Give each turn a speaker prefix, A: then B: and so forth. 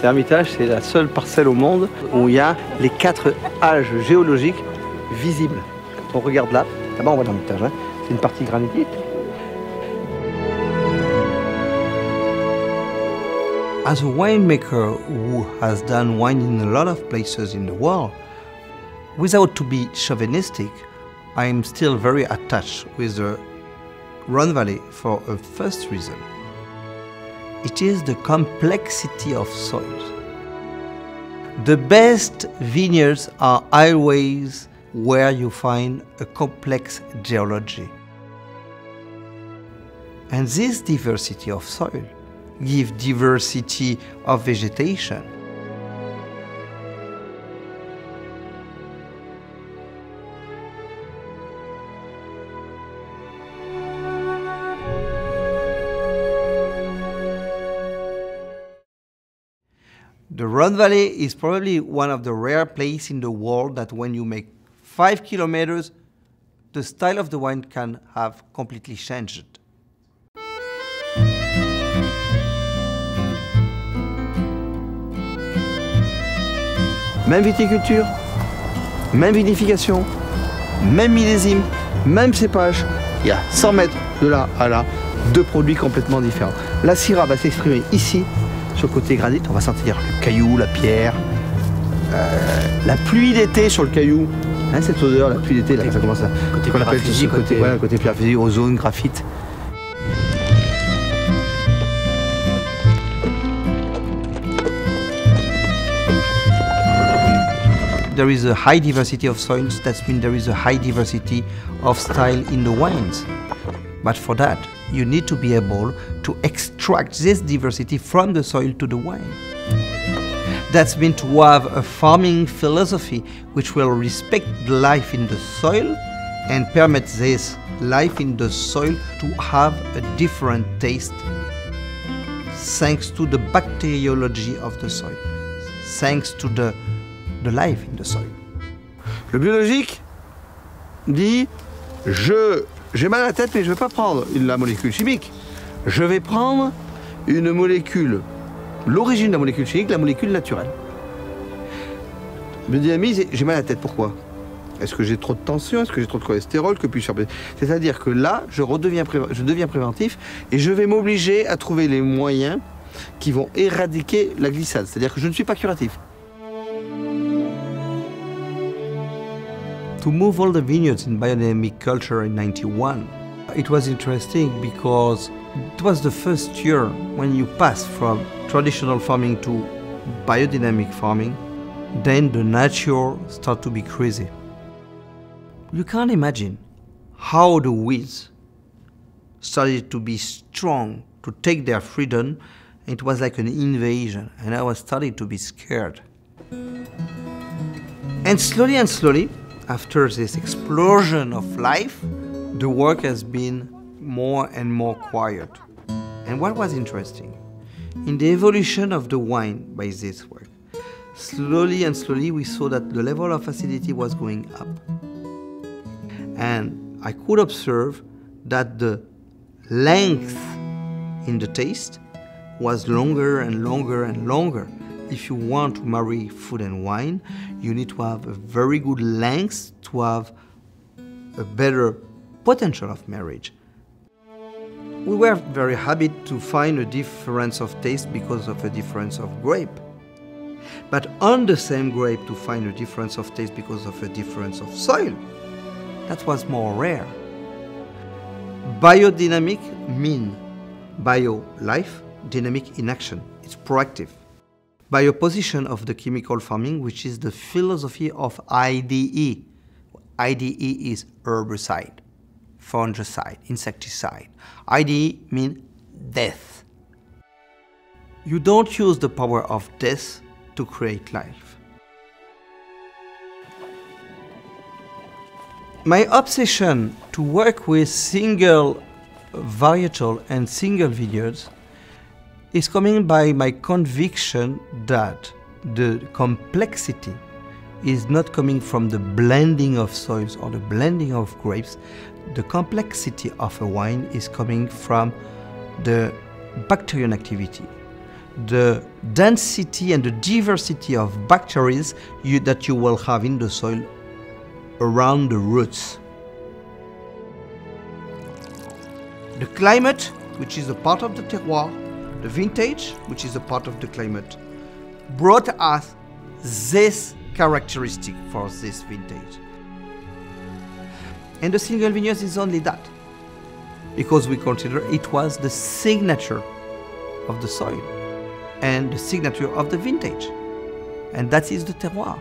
A: L'Hermitage, c'est la seule parcelle au monde où il y a les 4 âges géologiques visibles. Quand on regarde là, d'abord on voit l'Hermitage, hein. C'est une partie granitique. As a winemaker who has done wine in a lot of places in the world, without to be chauvinistic, I am still very attached with the Rhone Valley for a first reason. It is the complexity of soils. The best vineyards are always where you find a complex geology. And this diversity of soil gives diversity of vegetation. The Rhone Valley is probably one of the rare places in the world that when you make 5 kilometers, the style of the wine can have completely changed. Même viticulture, même vinification, même millésime, même cépage. Il y a 100 mètres de là à là, 2 produits complètement différents. La Syrah va s'exprimer ici, sur le côté granit. On va sentir le caillou, la pierre, la pluie d'été sur le caillou. Hein, cette odeur, la pluie d'été, là, ça commence à... Côté qu'on appelle ce côté, voilà, côté pierre fusil, ozone, graphite. There is a high diversity of soils, that means there is a high diversity of style in the wines. But for that, you need to be able to extract this diversity from the soil to the wine. That's meant to have a farming philosophy which will respect the life in the soil and permit this life in the soil to have a different taste thanks to the bacteriology of the soil, thanks to the life in the soil. Le biologique dit j'ai mal à la tête mais je ne vais pas prendre la molécule chimique. Je vais prendre une molécule, l'origine de la molécule chimique, la molécule naturelle. Le dynamisme, j'ai mal à la tête, pourquoi? Est-ce que j'ai trop de tension? Est-ce que j'ai trop de cholestérol? Que puis-je faire? C'est-à-dire que là, je deviens préventif et je vais m'obliger à trouver les moyens qui vont éradiquer la glissade. C'est-à-dire que je ne suis pas curatif. To move all the vineyards in biodynamic culture in '91, it was interesting because it was the first year when you pass from traditional farming to biodynamic farming, then the nature started to be crazy. You can't imagine how the weeds started to be strong, to take their freedom. It was like an invasion, and I was starting to be scared. And slowly, after this explosion of life, the work has been more and more quiet. And what was interesting, in the evolution of the wine by this work, slowly we saw that the level of acidity was going up. And I could observe that the length in the taste was longer and longer and longer. If you want to marry food and wine, you need to have a very good length to have a better potential of marriage. We were very happy to find a difference of taste because of a difference of grape. But on the same grape to find a difference of taste because of a difference of soil, that was more rare. Biodynamic means bio life, dynamic in action. It's proactive. By opposition of the chemical farming, which is the philosophy of IDE. IDE is herbicide, fungicide, insecticide. IDE means death. You don't use the power of death to create life. My obsession to work with single varietal and single vineyards is coming by my conviction that the complexity is not coming from the blending of soils or the blending of grapes. The complexity of a wine is coming from the bacterial activity, the density and the diversity of bacteria that you will have in the soil around the roots. The climate, which is a part of the terroir, the vintage, which is a part of the climate, brought us this characteristic for this vintage. And the single vineyard is only that, because we consider it was the signature of the soil and the signature of the vintage, and that is the terroir.